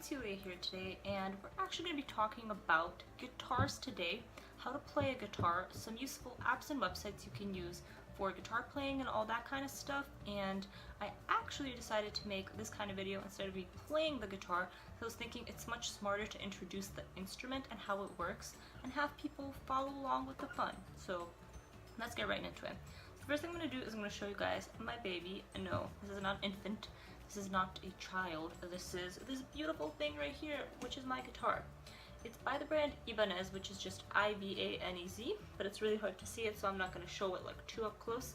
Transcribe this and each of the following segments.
Celia here today, and we're actually going to be talking about guitars today, how to play a guitar, some useful apps and websites you can use for guitar playing and all that kind of stuff. And I actually decided to make this kind of video instead of me playing the guitar, so I was thinking it's much smarter to introduce the instrument and how it works and have people follow along with the fun. So let's get right into it. The first thing I'm going to do is I'm going to show you guys my baby. And no, this is not an infant. This is not a child. This is this beautiful thing right here, which is my guitar. It's by the brand Ibanez, which is just I-B-A-N-E-Z, but it's really hard to see it, so I'm not going to show it like too up close.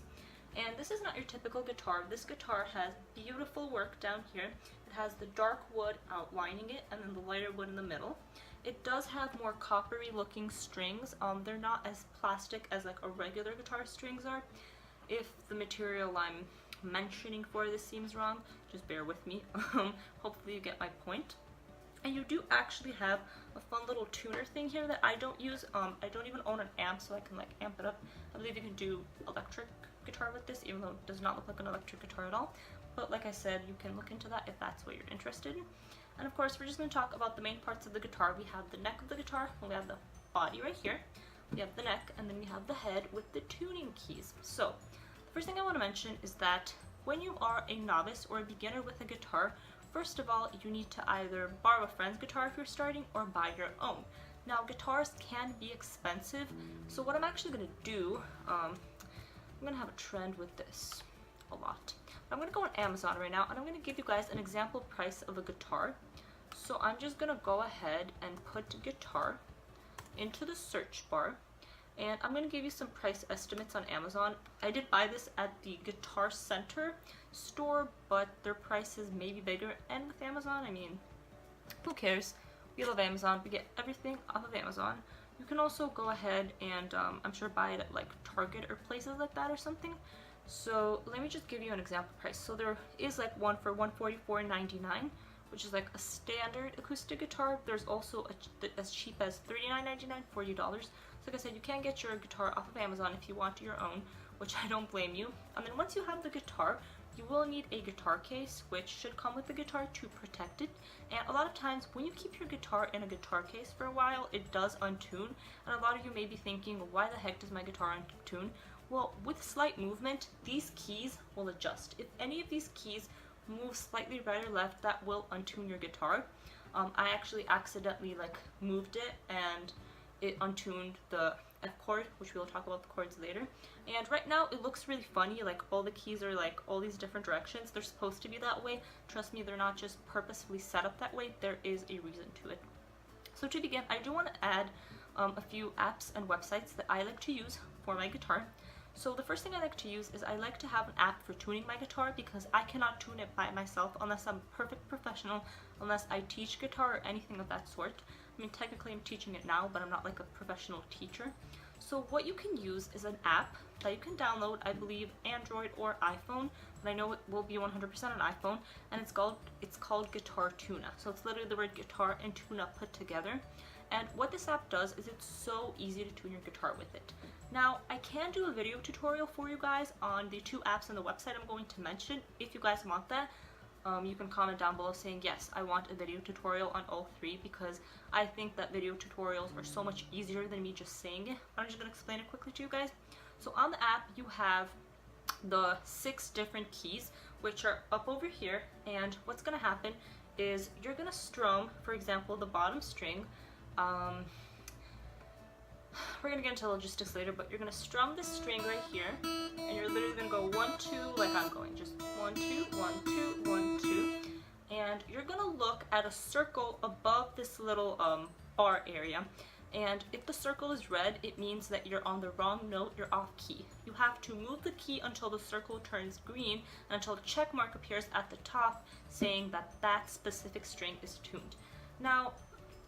And this is not your typical guitar. This guitar has beautiful work down here. It has the dark wood outlining it, and then the lighter wood in the middle. It does have more coppery looking strings. They're not as plastic as like a regular guitar strings are. If the material I'm mentioning for this seems wrong, just bear with me. Hopefully you get my point. And you do actually have a fun little tuner thing here that I don't use. I don't even own an amp, so I can like amp it up. I believe you can do electric guitar with this, even though it does not look like an electric guitar at all. But like I said, you can look into that if that's what you're interested in. And of course, we're just going to talk about the main parts of the guitar. We have the neck of the guitar, and we have the body right here. We have the neck, and then we have the head with the tuning keys. So the first thing I want to mention is that when you are a novice or a beginner with a guitar, first of all, you need to either borrow a friend's guitar if you're starting or buy your own. Now, guitars can be expensive, so what I'm actually going to do, I'm going to have a trend with this a lot. I'm going to go on Amazon right now, and I'm going to give you guys an example price of a guitar. So I'm just going to go ahead and put guitar into the search bar. And I'm going to give you some price estimates on Amazon. I did buy this at the Guitar Center store, but their prices may be bigger. And with Amazon, I mean, who cares? We love Amazon. We get everything off of Amazon. You can also go ahead and I'm sure buy it at like Target or places like that or something. So let me just give you an example price. So there is like one for $144.99, which is like a standard acoustic guitar. There's also as cheap as $39.99, $40. So like I said, you can get your guitar off of Amazon if you want your own, which I don't blame you. And then once you have the guitar, you will need a guitar case, which should come with the guitar to protect it. And a lot of times when you keep your guitar in a guitar case for a while, it does untune. And a lot of you may be thinking, why the heck does my guitar untune? Well, with slight movement, these keys will adjust. If any of these keys move slightly right or left, that will untune your guitar. I actually accidentally like moved it and it untuned the F chord, which we'll talk about the chords later. And right now it looks really funny, like all the keys are like all these different directions. They're supposed to be that way. Trust me, they're not just purposefully set up that way. There is a reason to it. So to begin, I do want to add a few apps and websites that I like to use for my guitar. So the first thing I like to use is I like to have an app for tuning my guitar, because I cannot tune it by myself unless I'm a perfect professional, unless I teach guitar or anything of that sort. I mean, technically I'm teaching it now, but I'm not like a professional teacher. So what you can use is an app that you can download, I believe Android or iPhone, but I know it will be 100% on iPhone, and it's called GuitarTuna. So it's literally the word guitar and tuna put together. And what this app does is it's so easy to tune your guitar with it. Now, I can do a video tutorial for you guys on the two apps and the website I'm going to mention. If you guys want that, you can comment down below saying, yes, I want a video tutorial on all three, because I think that video tutorials are so much easier than me just saying it. I'm just going to explain it quickly to you guys. So on the app, you have the 6 different keys, which are up over here. And what's going to happen is you're going to strum, for example, the bottom string. We're going to get into logistics later, but you're going to strum this string right here, and you're literally going to go 1, 2, like I'm going, just 1, 2, 1, 2, 1, 2, and you're going to look at a circle above this little bar area, and if the circle is red, it means that you're on the wrong note, you're off key. You have to move the key until the circle turns green, and until the check mark appears at the top saying that that specific string is tuned. Now,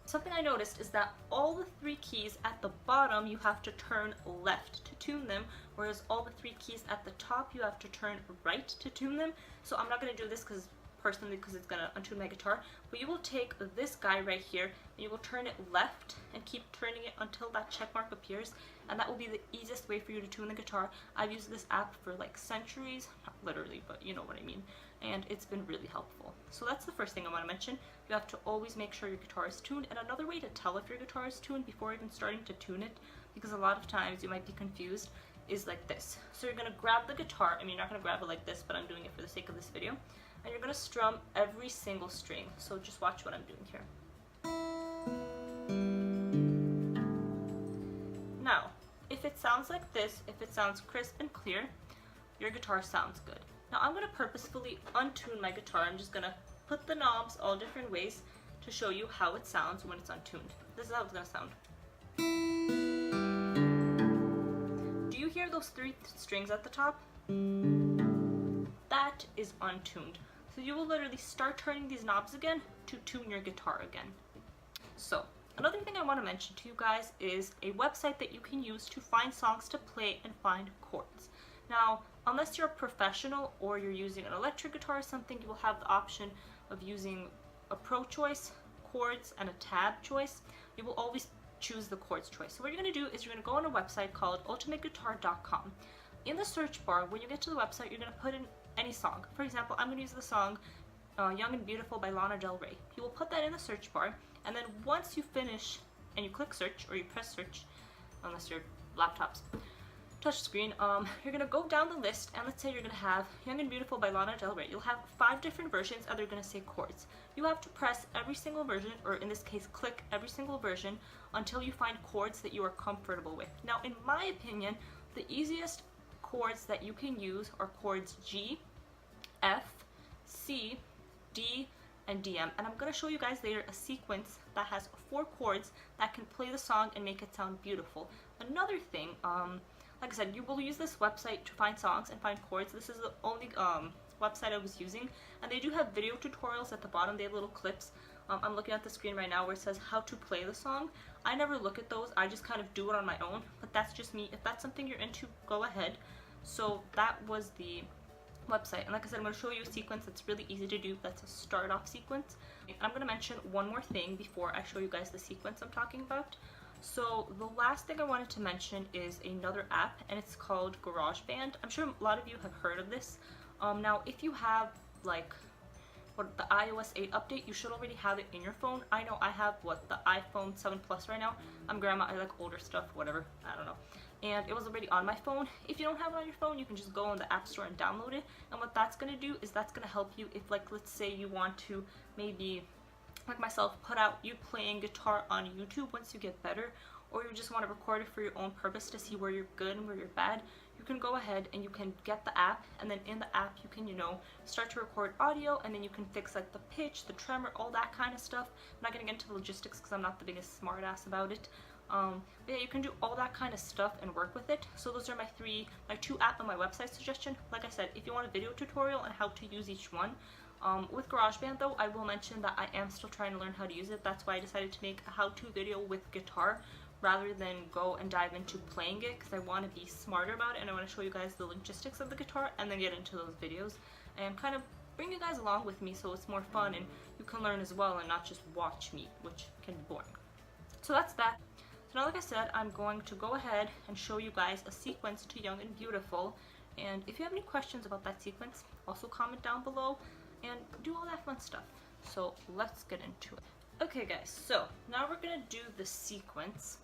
something I noticed is that all the 3 keys at the bottom you have to turn left to tune them, whereas all the 3 keys at the top you have to turn right to tune them. So I'm not going to do this because personally because it's going to untune my guitar, but you will take this guy right here and you will turn it left and keep turning it until that check mark appears, and that will be the easiest way for you to tune the guitar. I've used this app for like centuries, not literally, but you know what I mean, and it's been really helpful. So that's the first thing I want to mention. You have to always make sure your guitar is tuned, and another way to tell if your guitar is tuned before even starting to tune it, because a lot of times you might be confused, is like this. So you're going to grab the guitar, I mean you're not going to grab it like this, but I'm doing it for the sake of this video, and you're going to strum every single string. So just watch what I'm doing here. Now, if it sounds like this, if it sounds crisp and clear, your guitar sounds good. Now I'm going to purposefully untune my guitar. I'm just going to put the knobs all different ways to show you how it sounds when it's untuned. This is how it's going to sound. Do you hear those 3 strings at the top? That is untuned. So you will literally start turning these knobs again to tune your guitar again. So another thing I want to mention to you guys is a website that you can use to find songs to play and find chords. Now, unless you're a professional or you're using an electric guitar or something, you will have the option of using a pro choice, chords, and a tab choice. You will always choose the chords choice. So what you're going to do is you're going to go on a website called ultimateguitar.com. In the search bar, when you get to the website, you're going to put in any song. For example, I'm going to use the song Young and Beautiful by Lana Del Rey. You will put that in the search bar, and then once you finish and you click search, or you press search, unless your laptop's touch screen, you're going to go down the list, and let's say you're going to have Young and Beautiful by Lana Del Rey. You'll have 5 different versions, and they're going to say chords. You have to press every single version, or in this case click every single version, until you find chords that you are comfortable with. Now, in my opinion, the easiest chords that you can use are chords G, F, C, D, and DM, and I'm going to show you guys later a sequence that has 4 chords that can play the song and make it sound beautiful. Another thing, like I said, you will use this website to find songs and find chords. This is the only website I was using, and they do have video tutorials at the bottom. They have little clips. I'm looking at the screen right now where it says how to play the song. I never look at those. I just kind of do it on my own, but that's just me. If that's something you're into, go ahead. So that was the website, and like I said, I'm going to show you a sequence that's really easy to do. That's a start off sequence. I'm going to mention one more thing before I show you guys the sequence I'm talking about. So the last thing I wanted to mention is another app, and it's called Garageband. I'm sure a lot of you have heard of this. Now if you have like the iOS 8 update, you should already have it in your phone. I know I have the iPhone 7 Plus right now. I'm grandma, I like older stuff, whatever, I don't know. And it was already on my phone. If you don't have it on your phone, you can just go on the App Store and download it. And what that's going to do is that's going to help you if, like, let's say you want to maybe, like myself, put out you playing guitar on YouTube once you get better, or you just want to record it for your own purpose to see where you're good and where you're bad. You can go ahead and you can get the app, and then in the app you can, you know, start to record audio, and then you can fix like the pitch, the tremor, all that kind of stuff. I'm not going to get into the logistics because I'm not the biggest smart ass about it. But yeah, you can do all that kind of stuff and work with it. So those are my 2 app on my website suggestion. Like I said, if you want a video tutorial on how to use each one, with GarageBand though, I will mention that I am still trying to learn how to use it. That's why I decided to make a how-to video with guitar rather than go and dive into playing it, because I want to be smarter about it, and I want to show you guys the logistics of the guitar and then get into those videos and kind of bring you guys along with me so it's more fun and you can learn as well and not just watch me, which can be boring. So that's that. So now, like I said, I'm going to go ahead and show you guys a sequence to Young and Beautiful, and if you have any questions about that sequence, also comment down below and do all that fun stuff. So let's get into it. Okay guys, so now we're going to do the sequence,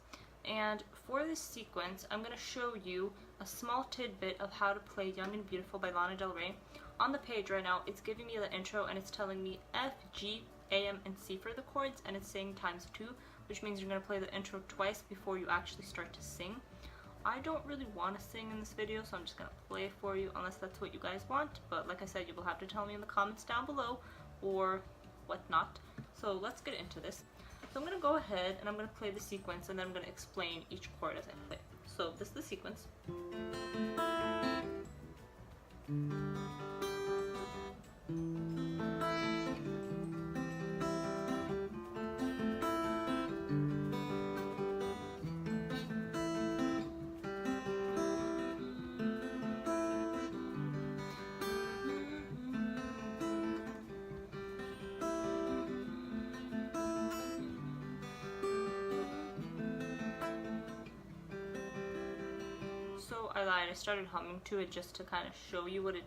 and for this sequence I'm going to show you a small tidbit of how to play Young and Beautiful by Lana Del Rey. On the page right now, it's giving me the intro and it's telling me F, G, A, M, and C for the chords, and it's saying ×2, which means you're going to play the intro twice before you actually start to sing. I don't really want to sing in this video, so I'm just going to play it for you unless that's what you guys want, but like I said, you will have to tell me in the comments down below or whatnot. So let's get into this. So I'm going to go ahead and I'm going to play the sequence, and then I'm going to explain each chord as I play. So this is the sequence. So I lied, I started humming to it just to kind of show you what it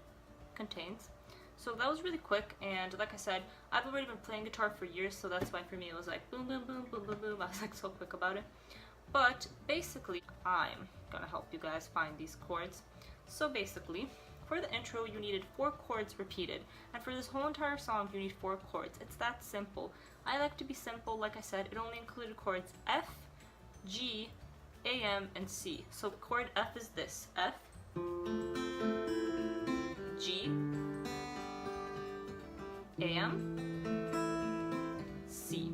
contains. So that was really quick, and like I said, I've already been playing guitar for years, so that's why for me it was like boom, boom, boom, boom, boom, boom. I was like so quick about it. But basically, I'm gonna help you guys find these chords. So basically, for the intro, you needed 4 chords repeated, and for this whole entire song, you need 4 chords. It's that simple. I like to be simple. Like I said, it only included chords F, G, A, M, and C. So the chord F is this: F, G, A, M, C.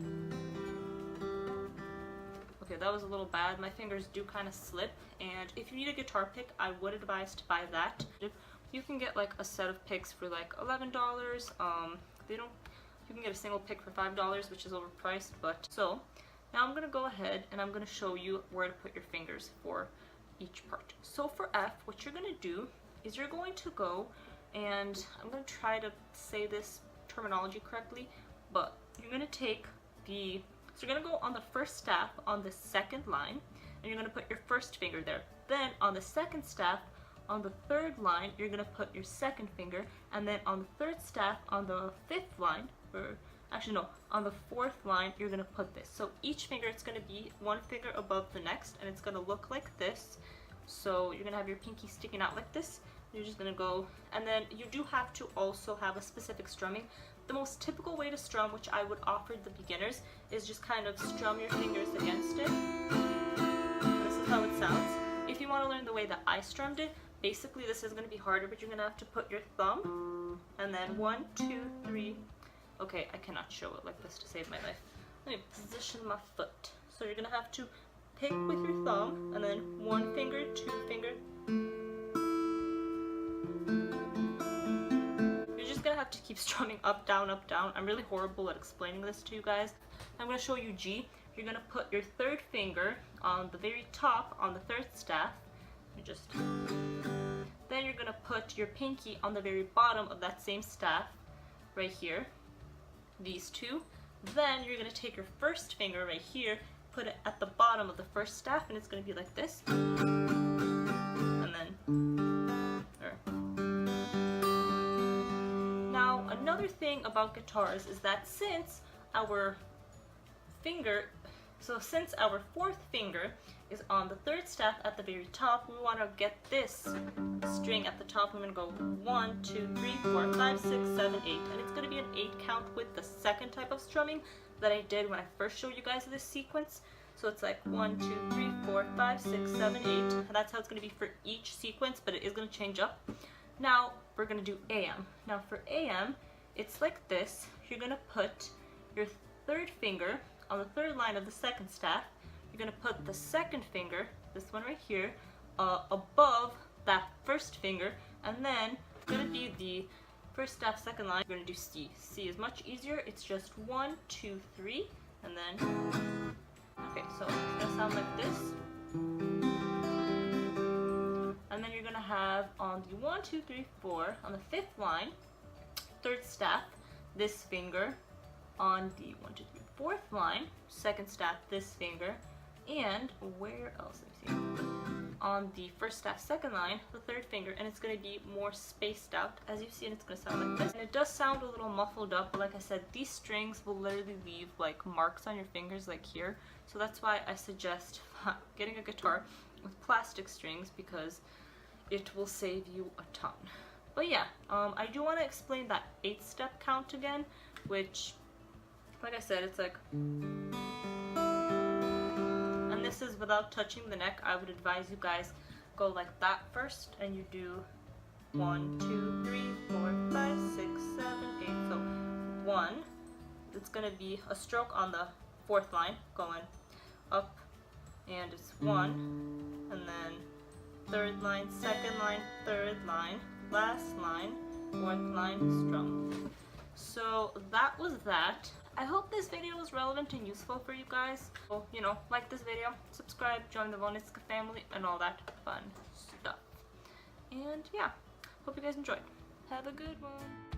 Okay, that was a little bad. My fingers do kind of slip, and if you need a guitar pick, I would advise to buy that. You can get like a set of picks for like $11. You can get a single pick for $5, which is overpriced. But so now I'm gonna go ahead and I'm gonna show you where to put your fingers for each part. So for F, what you're gonna do is you're going to go, and I'm gonna try to say this terminology correctly, but you're gonna take the, so you're gonna go on the first staff on the second line, and you're gonna put your first finger there. Then on the second staff on the third line, you're gonna put your second finger, and then on the third staff on the fifth line, or actually no, on the fourth line, you're gonna put this. So each finger, it's gonna be one finger above the next, and it's gonna look like this. So you're gonna have your pinky sticking out like this. You're just gonna go, and then you do have to also have a specific strumming. The most typical way to strum, which I would offer the beginners, is just kind of strum your fingers against it. This is how it sounds. If you want to learn the way that I strummed it, basically this is going to be harder, but you're going to have to put your thumb, and then 1, 2, 3. Okay, I cannot show it like this to save my life. Let me position my foot. So you're going to have to pick with your thumb, and then 1 finger, 2 finger. You're just going to have to keep strumming up, down, up, down. I'm really horrible at explaining this to you guys. I'm going to show you G. You're going to put your third finger on the very top on the third staff. Then you're going to put your pinky on the very bottom of that same staff right here. These two. Then you're going to take your first finger right here, put it at the bottom of the first staff, and it's going to be like this. And then now another thing about guitars is that since our fourth finger is on the third staff at the very top, we want to get this string at the top. I'm going to go 1, 2, 3, 4, 5, 6, 7, 8, and it's going to be an 8 count with the second type of strumming that I did when I first showed you guys this sequence. So it's like 1, 2, 3, 4, 5, 6, 7, 8, and that's how it's going to be for each sequence, but it is going to change up. Now we're going to do AM. Now for AM, it's like this. You're going to put your third finger on the third line of the second staff. You're going to put the second finger, this one right here, above that first finger, and then it's going to be the first staff, second line. You're going to do C. C is much easier. It's just 1, 2, 3, and then, okay, so it's going to sound like this. And then you're going to have on the 1, 2, 3, 4, on the fifth line, third staff, this finger, on the 1, 2, 3, fourth line, second staff, this finger, and where else? Let me see. On the first staff, second line, the third finger, and it's going to be more spaced out. As you see, and it's going to sound like this. And it does sound a little muffled up, but like I said, these strings will literally leave like marks on your fingers like here. So that's why I suggest getting a guitar with plastic strings, because it will save you a ton. But yeah, I do want to explain that 8-step count again, which, like I said, it's like, and this is without touching the neck. I would advise you guys go like that first, and you do 1, 2, 3, 4, 5, 6, 7, 8. So 1, it's gonna be a stroke on the fourth line going up, and it's 1, and then third line, second line, third line, last line, fourth line, strum. So that was that. I hope this video was relevant and useful for you guys. So, you know, like this video, subscribe, join the Vonitska family, and all that fun stuff. And yeah, hope you guys enjoyed. Have a good one.